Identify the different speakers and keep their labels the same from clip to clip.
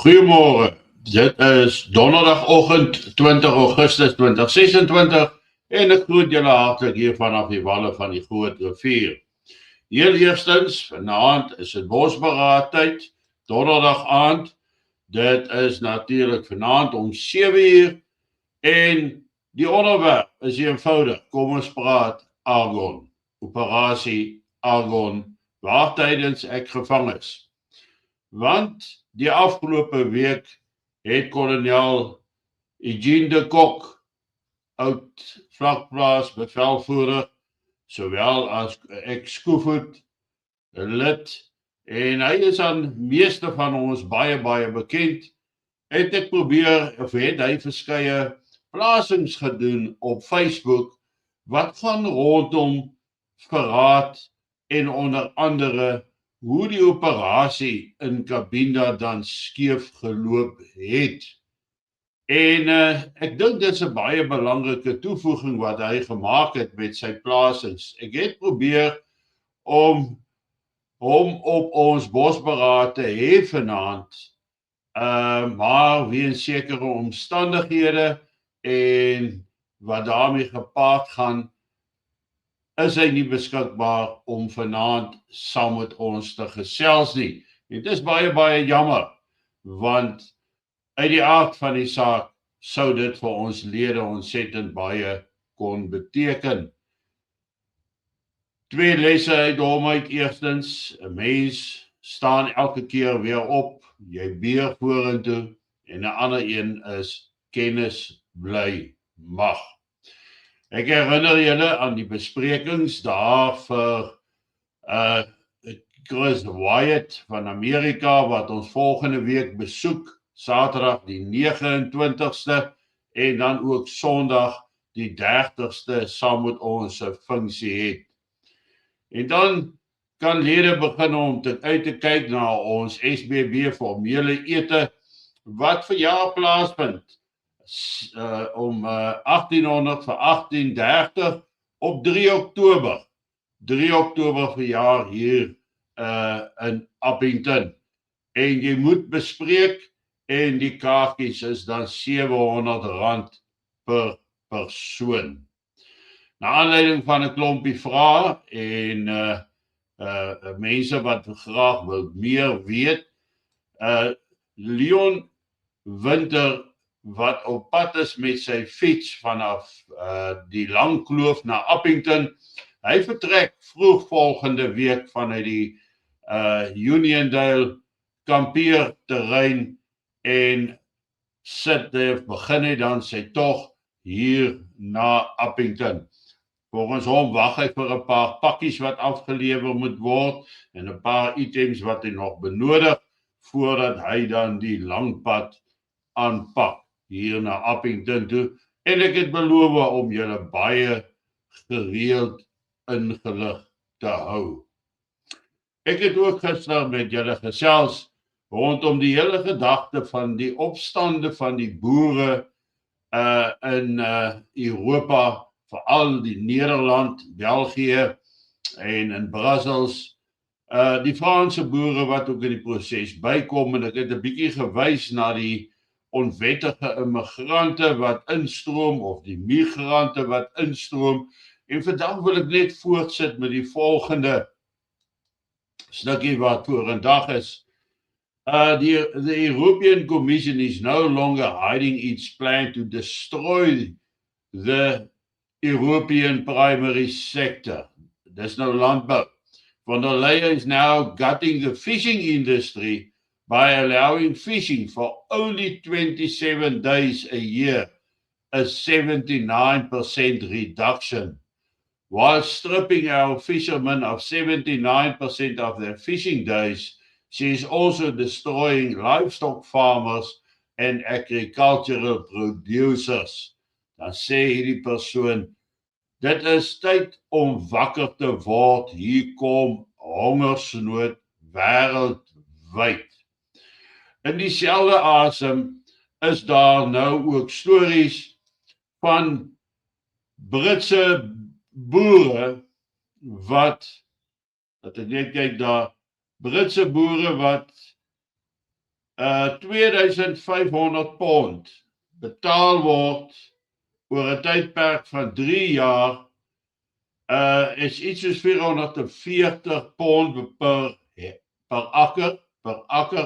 Speaker 1: Goeiemorgen, dit is donderdagoggend 20 Augustus 2026 en ek groet julle hartlik hier vanaf die walle van die Groot Rivier. Heel eerstens, vanaand is dit bosberaadtyd, donderdag aand. Dit is natuurlijk vanaand om 7 uur en die onderwerp is eenvoudig. Kom ons praat Argon, operasie Argon, waar tydens ek gevang is. Want die afgelope week het kolonel Eugene de Kok, oud vlakplaas bevelvoerder, sowel as ex-Skoevoet lid, en hy is aan meeste van ons baie bekend, het ek probeer, of het hy verskeie plasings gedoen op Facebook, wat gaan rondom verraad en onder andere hoe die operasie in Cabinda dan skeef geloop het. En ek dink dit is 'n baie belangrike toevoeging wat hy gemaak het met sy plasings. Ek het probeer om hom op ons bosberaad te hê vanaand, maar weens sekere omstandighede en wat daarmee gepaard gaan, is hy nie beskikbaar om vanaand saam met ons te gesels nie. En dit is baie jammer, want uit die aard van die saak sou dit vir ons lede ontsettend baie kon beteken. 2 lesse uit hom uit. Eerstens, 'n mens staan elke keer weer op, jy beer vorentoe, en 'n ander een is kennis bly mag. Ek herinner julle aan die besprekings daar vir Chris Wyatt van Amerika, wat ons volgende week besoek, Saterdag die 29ste en dan ook Sondag die 30ste saam met ons 'n funksie het. En dan kan lede begin om uit te kyk na ons SBB formele ete wat vir jaar plaasvind om 1800 vir 1830 op 3 Oktober. 3 Oktober verjaar hier in Appington. En jy moet bespreek en die kaartjies is dan R700 per persoon. Na aanleiding van 'n klompie vrae en mense wat graag wil meer weet, Leon Winter wat op pad is met sy fiets vanaf die Lang Kloof na Appington. Hy vertrek vroeg volgende week vanuit die Uniondale kampeerterrein en begin hy dan sy tog hier na Appington. Volgens hom wag hy vir 'n paar pakkies wat afgelewer moet word en 'n paar items wat hy nog benodig voordat hy dan die lang pad aanpak hier na Appington toe. En ek het beloof om julle baie gereeld ingelig te hou. Ek het ook gister met julle gesels rondom die hele gedagte van die opstande van die boere in Europa, veral die Nederland, België en in Brussels. Die Franse boere wat ook in die proses bykom, en ek het 'n bietjie gewys na die onwettige immigrante wat instroom of die migrante wat instroom. En vandag wil ek net voortsit met die volgende stukkie wat vorendag is. The European Commission is no longer hiding its plan to destroy the European primary sector. There's no landbouw. Von der Leyen is now gutting the fishing industry by allowing fishing for only 27 days a year, a 79% reduction, while stripping our fishermen of 79% of their fishing days. She is also destroying livestock farmers and agricultural producers. Dan sê hierdie persoon, dit is tyd om wakker te word, hier kom hongersnood wêreldwyd. In dieselfde asem is daar nou ook stories van Britse boere wat ek net kyk daar, Britse boere wat £2,500 betaal word oor 'n tydperk van 3 jaar, is iets soos £440 per akker,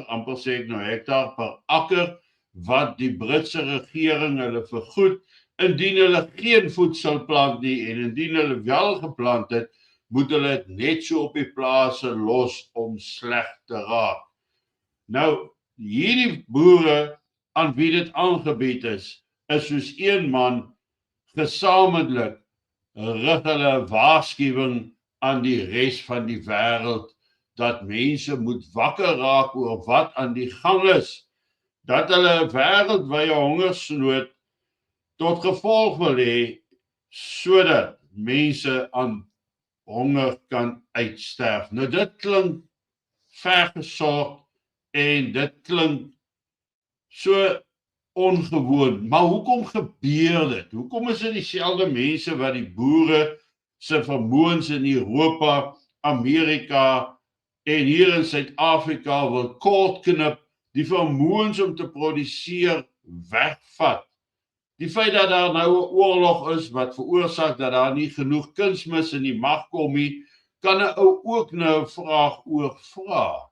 Speaker 1: amper sê ek nou hektaar, per akker, wat die Britse regering hulle vergoed, indien hulle geen voedsel plant nie, en indien hulle wel geplant het, moet hulle dit net so op die plase los om sleg te raak. Nou, hierdie boere aan wie dit aangebied is soos een man gesamentlik rig hulle 'n waarskuwing aan die res van die wêreld dat mense moet wakker raak oor wat aan die gang is, dat hulle 'n wêreldwye hongersnood tot gevolg wil hê sodat mense aan honger kan uitsterf. Nou dit klink vergesorg en dit klink so ongewoon, maar hoekom gebeur dit? Hoekom is dit dieselfde mense wat die boere se vermoëns in Europa, Amerika en hier in Suid-Afrika wil kortknip, die vermoëns om te produseer wegvat? Die feit dat daar nou 'n oorlog is wat veroorsaak dat daar nie genoeg kunsmis in die mag kom nie, kan 'n ou ook nou 'n vraag oor vra.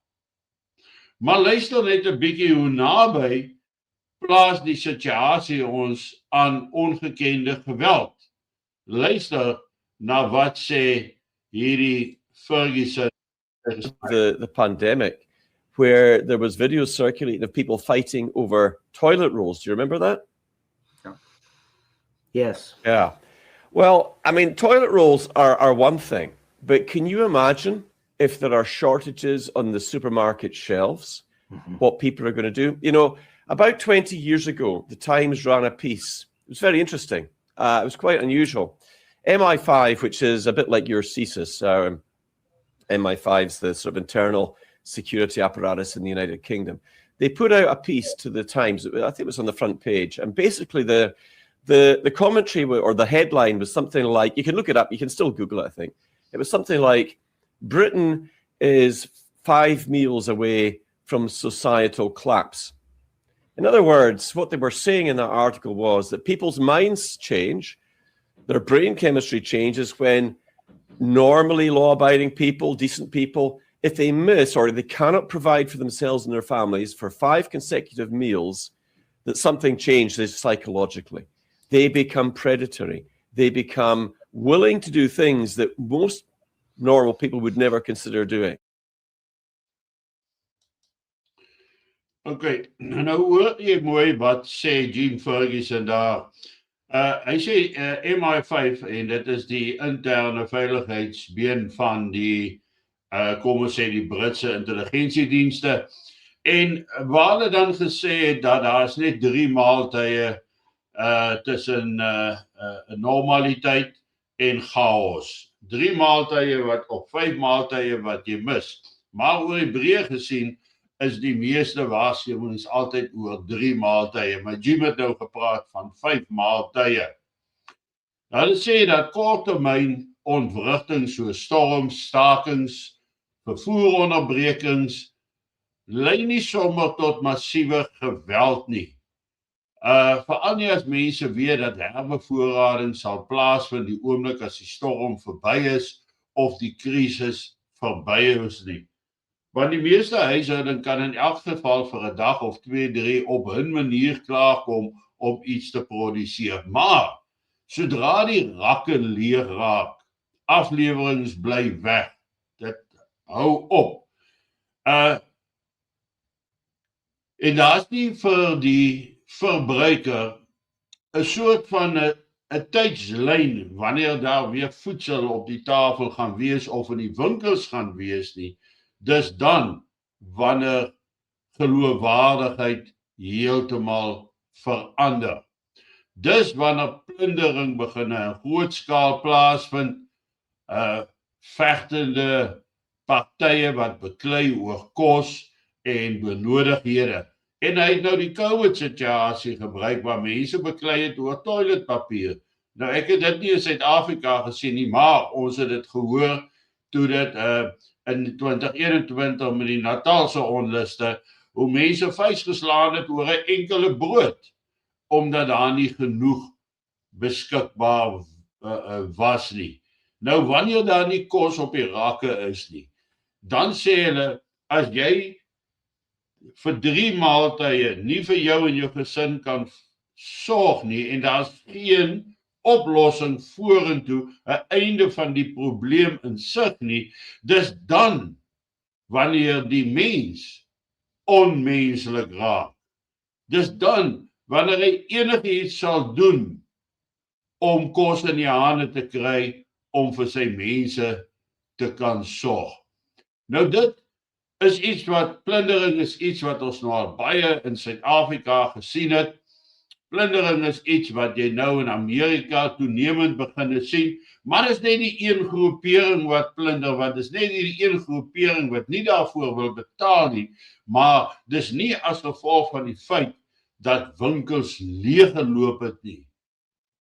Speaker 1: Maar luister net 'n bietjie hoe naby plaas die situasie ons aan ongekende geweld. Luister na wat sê hierdie Ferguson.
Speaker 2: The pandemic, where there was videos circulating of people fighting over toilet rolls. Do you remember that?
Speaker 3: Yes.
Speaker 2: Yeah. Well, I mean, toilet rolls are one thing, but can you imagine if there are shortages on the supermarket shelves, what people are going to do? You know, about 20 years ago, the Times ran a piece. It was very interesting. It was quite unusual. MI5, which is a bit like your CSIS, MI5's the sort of internal security apparatus in the United Kingdom. They put out a piece to the Times. I think it was on the front page, and basically the commentary or the headline was something like, you can look it up, you can still Google it, I think. It was something like, Britain is 5 meals away from societal collapse. In other words, what they were saying in that article was that people's minds change, their brain chemistry changes when normally law-abiding people, decent people, if they miss or they cannot provide for themselves and their families for 5 consecutive meals, that something changes psychologically. They become predatory. They become willing to do things that most normal people would never consider doing.
Speaker 1: Okay, nou hoor jy mooi wat sê Jim Ferguson daar. Hy sê MI5, en dit is die interne veiligheidsbeen van die, kom ons sê die Britse intelligensiedienste, en waar hulle dan gesê het dat daar is net 3 maaltye tussen normaliteit en chaos. 3 maaltye wat op 5 maaltye wat jy mis. Maar oor die breë gesien is die meeste waarskuwings altyd oor 3 maaltye, maar Jim het nou gepraat van 5 maaltye. Hulle sê dat korttermyn ontwrigting soos storms, stakings, vervoeronderbrekings lei nie sommer tot massiewe geweld nie. Veral nie as mense weet dat herbevoorrading sal plaasvind die oomblik as die storm verby is of die krisis verby is nie. Want die meeste huishouding kan in elk geval vir 'n dag of 2, 3 op hun manier klaarkom om iets te produseer. Maar sodra die rakke leeg raak, aflewerings bly weg. Dit hou op. En daar's nie vir die verbruiker 'n soort van 'n tydslyn wanneer daar weer voedsel op die tafel gaan wees of in die winkels gaan wees nie. Dis dan wanneer geloofwaardigheid heeltemal verander. Dis wanneer plundering begin in groot skaal plaasvind, vegtende partye wat beklei oor kos en benodighede. En hy het nou die COVID situasie gebruik waar mense beklei het oor toiletpapier. Nou ek het dit nie in Suid-Afrika gesien nie, maar ons het dit gehoor toe dit in 2021 met die Natalse onluste, hoe mense vuis geslaan het oor 'n enkele brood, omdat daar nie genoeg beskikbaar was nie. Nou, wanneer daar nie kos op die rakke is nie, dan sê hulle, as jy vir 3 maaltye nie vir jou en jou gesin kan sorg nie, en daar's geen oplossing vorentoe, 'n einde van die probleem in sig nie, dis dan wanneer die mens onmenslik raak. Dis dan wanneer hy enigiets sal doen om kos in die hande te kry om vir sy mense te kan sorg. Nou dit is iets wat, plundering is iets wat ons nou al baie in Suid-Afrika gesien het. Plundering is iets wat jy nou in Amerika toenemend begin sien, maar dis net die een groepering wat plunder, want dis net die een groepering wat nie daarvoor wil betaal nie, maar dis nie as gevolg van die feit dat winkels leeggeloop het nie.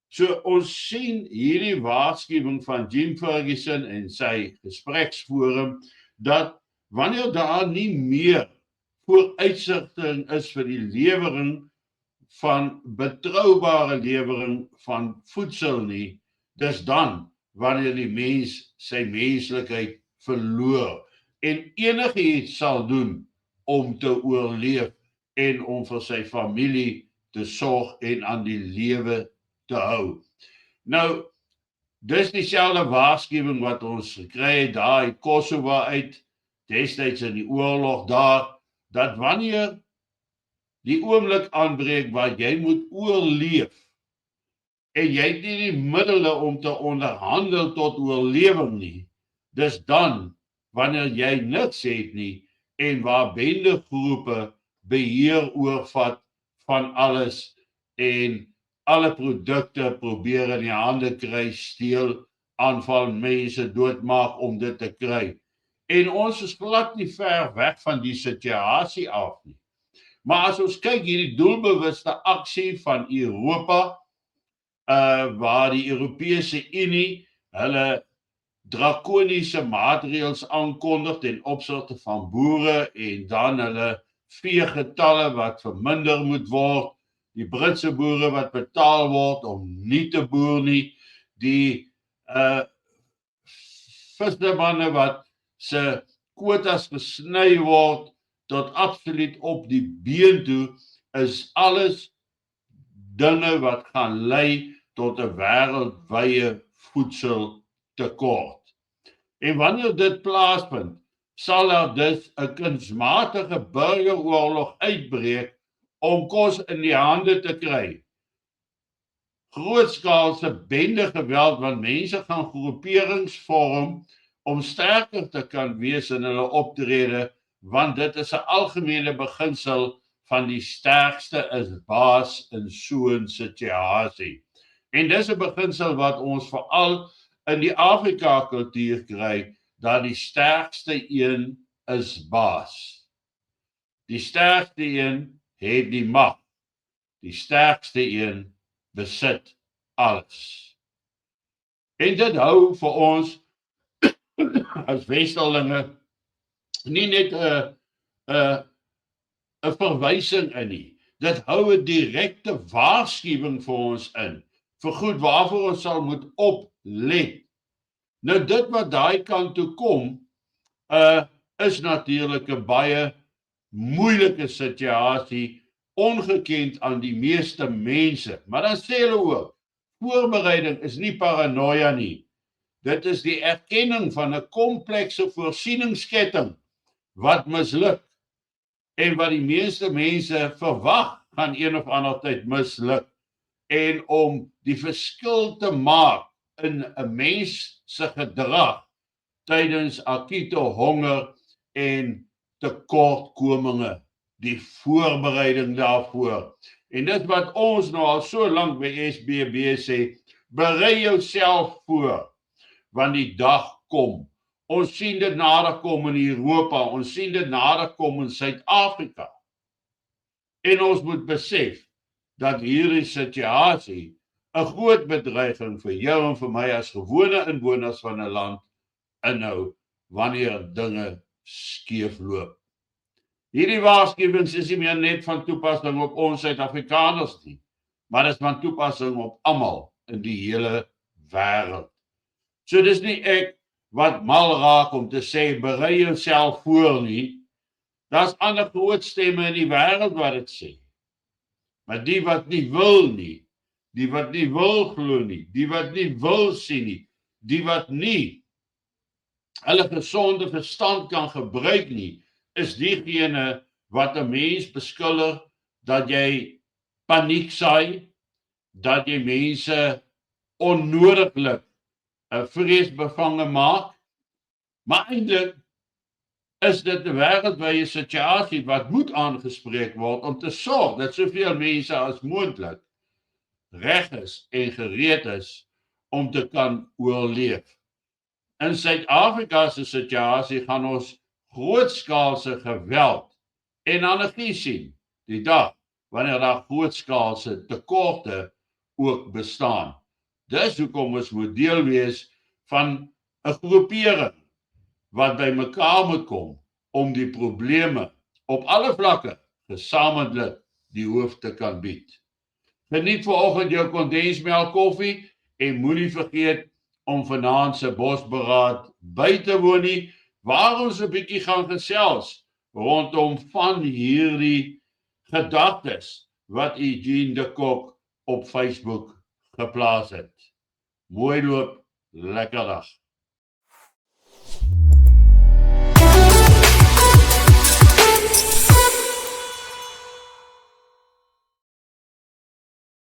Speaker 1: So ons sien hierdie waarskuwing van Jim Ferguson en sy gespreksforum, dat wanneer daar nie meer vooruitsigting is vir die lewering van betroubare lewering van voedsel nie, dis dan wanneer die mens sy menslikheid verloor en enigiets sal doen om te oorleef en om vir sy familie te sorg en aan die lewe te hou. Nou, dis dieselfde waarskuwing wat ons gekry het daar uit Kosovo uit, destyds in die oorlog daar, dat wanneer die oomblik aanbreek waar jy moet oorleef en jy het nie die middele om te onderhandel tot oorlewing nie, dis dan wanneer jy niks het nie en waar bendegroepe beheer oorvat van alles en alle produkte probeer in die hande kry, steel, aanval mense, doodmaak om dit te kry. En ons is glad nie ver weg van die situasie af nie. Maar as ons kyk hierdie doelbewuste aksie van Europa, waar die Europese Unie hulle drakoniese maatreëls aankondig ten opsigte van boere en dan hulle veegetalle wat verminder moet word, die Britse boere wat betaal word om nie te boer nie, die vissermanne wat se kwotas gesny word tot absoluut op die been toe, is alles dinge wat gaan lei tot 'n wêreldwye voedseltekort. En wanneer dit plaasvind, sal daar dus 'n kunsmatige burgeroorlog uitbreek om kos in die hande te kry. Grootskaalse bendegeweld, want mense gaan groeperings vorm om sterker te kan wees in hulle optrede, want dit is 'n algemene beginsel van die sterkste is baas in so 'n situasie. En dis 'n beginsel wat ons veral in die Afrika kultuur kry, dat die sterkste een is baas. Die sterkste een het die mag. Die sterkste een besit alles. En dit hou vir ons as Westerlinge nie net 'n verwysing in nie. Dit hou 'n direkte waarskuwing vir ons in, vir goed waarvoor ons sal moet oplet. Nou dit wat daai kant toe kom, is natuurlik 'n baie moeilike situasie, ongekend aan die meeste mense. Maar dan sê hulle ook, voorbereiding is nie paranoia nie. Dit is die erkenning van 'n komplekse voorsieningsketting wat misluk en wat die meeste mense verwag gaan een of ander tyd misluk. En om die verskil te maak in 'n mens se gedrag tydens akute honger en tekortkominge, die voorbereiding daarvoor. En dit wat ons nou al so lank by SBB sê, berei jouself voor, want die dag kom. Ons sien dit nader kom in Europa, ons sien dit nader kom in Suid-Afrika. En ons moet besef dat hierdie situasie 'n groot bedreiging vir jou en vir my as gewone inwoners van 'n land inhou wanneer dinge skeef loop. Hierdie waarskuwings is nie meer net van toepassing op ons Suid-Afrikaners nie, maar dit is van toepassing op almal in die hele wêreld. So dis nie ek wat mal raak om te sê, berei jouself voor nie. Daar's ander groot stemme in die wêreld wat dit sê. Maar die wat nie wil nie, die wat nie wil glo nie, die wat nie wil sien nie, die wat nie hulle gesonde verstand kan gebruik nie, is diegene wat 'n mens beskuldig dat jy paniek saai, dat jy mense onnodiglik 'n vreesbevange maak. Maar eintlik is dit 'n wêreldwye situasie wat moet aangespreek word om te sorg dat soveel mense as moontlik reg is en gereed is om te kan oorleef. In Suid-Afrika se situasie gaan ons grootskaalse geweld en anargie sien die dag wanneer daar grootskaalse tekorte ook bestaan. Dis hoekom ons moet deel wees van 'n groepering wat by mekaar moet kom om die probleme op alle vlakke gesamentlik die hoof te kan bied. Geniet vanoggend jou kondensmelk koffie en moenie vergeet om vanaand se bosberaad by te woon nie, waar ons 'n bietjie gaan gesels rondom van hierdie gedagtes wat Eugene de Kok op Facebook geplaas het. Mooi loop, lekker dag.